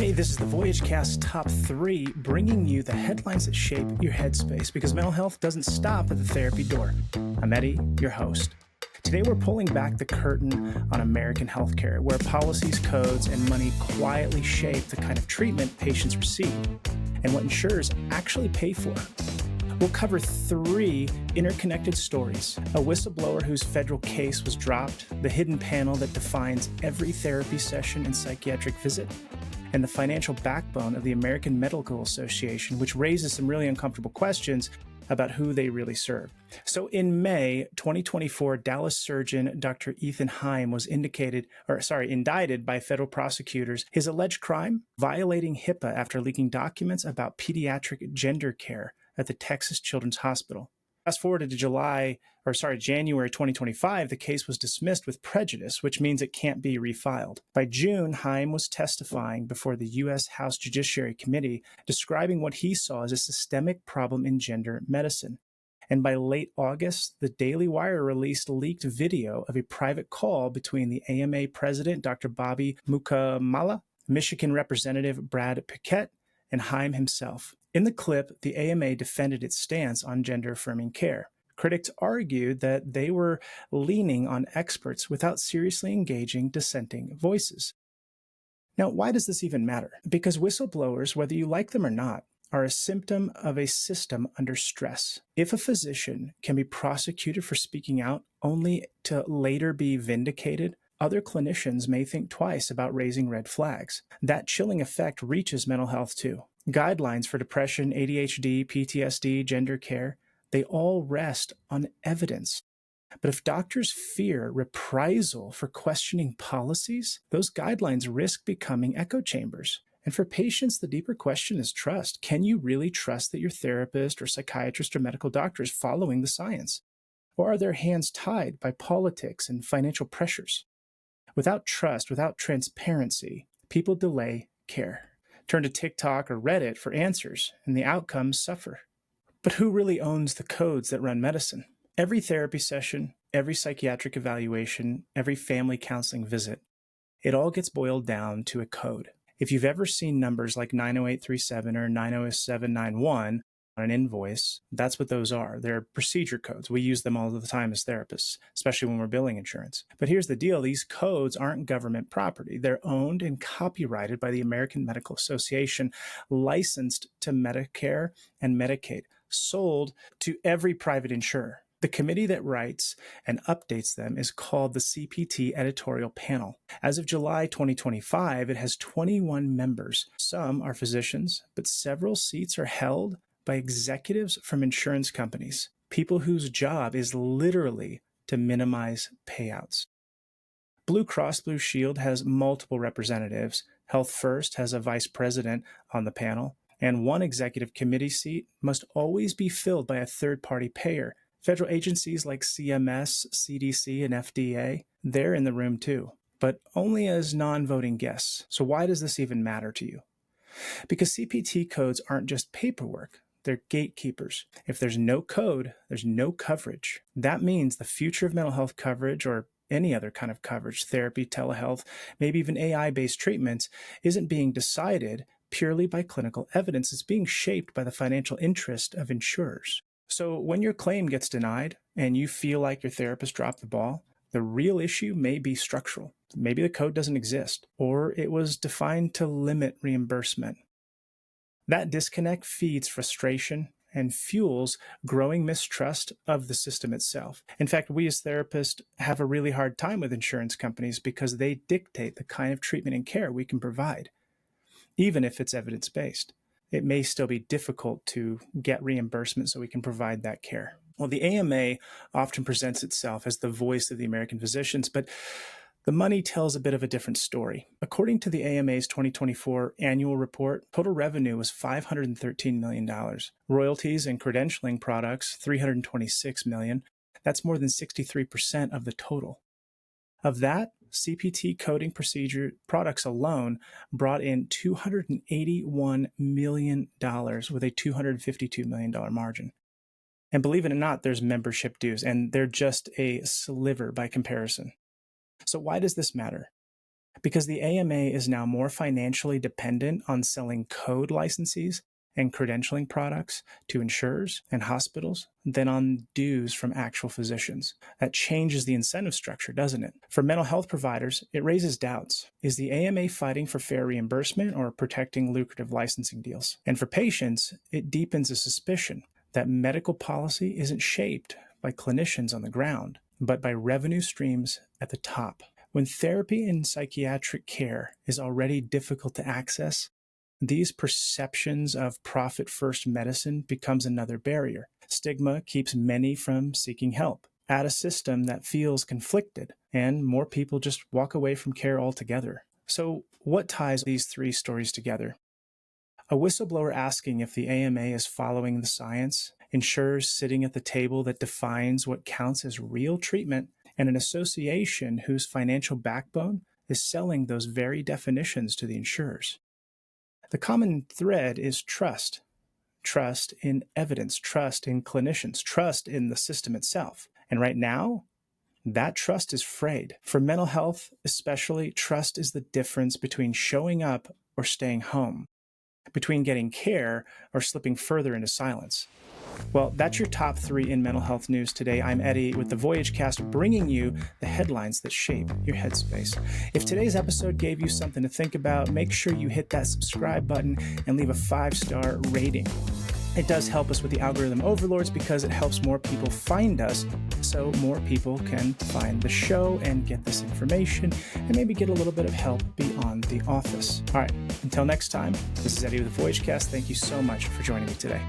Hey, this is the Voyage Cast Top Three, bringing you the headlines that shape your headspace, because mental health doesn't stop at the therapy door. I'm Eddie, your host. Today we're pulling back the curtain on American healthcare, where policies, codes, and money quietly shape the kind of treatment patients receive and what insurers actually pay for. We'll cover three interconnected stories: a whistleblower whose federal case was dropped, the hidden panel that defines every therapy session and psychiatric visit, and the financial backbone of the American Medical Association, which raises some really uncomfortable questions about who they really serve. So in May 2024, Dallas surgeon Dr. Eithan Haim was indicted by federal prosecutors. His alleged crime: violating HIPAA after leaking documents about pediatric gender care at the Texas Children's Hospital. Fast forward to January 2025, the case was dismissed with prejudice, which means it can't be refiled. By June, Haim was testifying before the U.S. House Judiciary Committee, describing what he saw as a systemic problem in gender medicine. And by late August, the Daily Wire released leaked video of a private call between the AMA president, Dr. Bobby Mukamala, Michigan Representative Brad Pickett, and Haim himself. In the clip, the AMA defended its stance on gender-affirming care. Critics argued that they were leaning on experts without seriously engaging dissenting voices. Now, why does this even matter? Because whistleblowers, whether you like them or not, are a symptom of a system under stress. If a physician can be prosecuted for speaking out only to later be vindicated, other clinicians may think twice about raising red flags. That chilling effect reaches mental health too. Guidelines for depression, ADHD, PTSD, gender care, they all rest on evidence. But if doctors fear reprisal for questioning policies, those guidelines risk becoming echo chambers. And for patients, the deeper question is trust. Can you really trust that your therapist or psychiatrist or medical doctor is following the science? Or are their hands tied by politics and financial pressures? Without trust, without transparency, people delay care, turn to TikTok or Reddit for answers, and the outcomes suffer. But who really owns the codes that run medicine? Every therapy session, every psychiatric evaluation, every family counseling visit, it all gets boiled down to a code. If you've ever seen numbers like 90837 or 90791 on an invoice, that's what those are. They're procedure codes. We use them all the time as therapists, especially when we're billing insurance. But here's the deal. These codes aren't government property. They're owned and copyrighted by the American Medical Association, licensed to Medicare and Medicaid, sold to every private insurer. The committee that writes and updates them is called the CPT Editorial Panel. As of July 2025, it has 21 members. Some are physicians, but several seats are held by executives from insurance companies, people whose job is literally to minimize payouts. Blue Cross Blue Shield has multiple representatives. Health First has a vice president on the panel, and one executive committee seat must always be filled by a third-party payer. Federal agencies like CMS, CDC, and FDA, they're in the room too, but only as non-voting guests. So why does this even matter to you? Because CPT codes aren't just paperwork. They're gatekeepers. If there's no code, there's no coverage. That means the future of mental health coverage, or any other kind of coverage, therapy, telehealth, maybe even AI-based treatments, isn't being decided purely by clinical evidence. It's being shaped by the financial interest of insurers. So when your claim gets denied and you feel like your therapist dropped the ball, the real issue may be structural. Maybe the code doesn't exist, or it was defined to limit reimbursement. That disconnect feeds frustration and fuels growing mistrust of the system itself. In fact, we as therapists have a really hard time with insurance companies because they dictate the kind of treatment and care we can provide, even if it's evidence-based. It may still be difficult to get reimbursement so we can provide that care. Well, the AMA often presents itself as the voice of the American physicians, but the money tells a bit of a different story. According to the AMA's 2024 annual report, total revenue was $513 million. Royalties and credentialing products, $326 million. That's more than 63% of the total. Of that, CPT coding procedure products alone brought in $281 million with a $252 million margin. And believe it or not, there's membership dues, and they're just a sliver by comparison. So why does this matter? because the AMA is now more financially dependent on selling code licenses and credentialing products to insurers and hospitals than on dues from actual physicians. That changes the incentive structure, doesn't it? For mental health providers, it raises doubts. Is the AMA fighting for fair reimbursement or protecting lucrative licensing deals? And for patients, it deepens a suspicion that medical policy isn't shaped by clinicians on the ground, but by revenue streams at the top. When therapy and psychiatric care is already difficult to access, these perceptions of profit-first medicine becomes another barrier. Stigma keeps many from seeking help. Add a system that feels conflicted, and more people just walk away from care altogether. So what ties these three stories together? A whistleblower asking if the AMA is following the science, insurers sitting at the table that defines what counts as real treatment, and an association whose financial backbone is selling those very definitions to the insurers. The common thread is trust. Trust in evidence, trust in clinicians, trust in the system itself. And right now, that trust is frayed. For mental health especially, trust is the difference between showing up or staying home, between getting care or slipping further into silence. Well, that's your top three in mental health news today. I'm Eddie with the Voyage Cast, bringing you the headlines that shape your headspace. If today's episode gave you something to think about, make sure you hit that subscribe button and leave a 5-star rating. It does help us with the algorithm overlords because it helps more people find us, so more people can find the show and get this information and maybe get a little bit of help beyond the office. All right, until next time, this is Eddie with the Voyage Cast. Thank you so much for joining me today.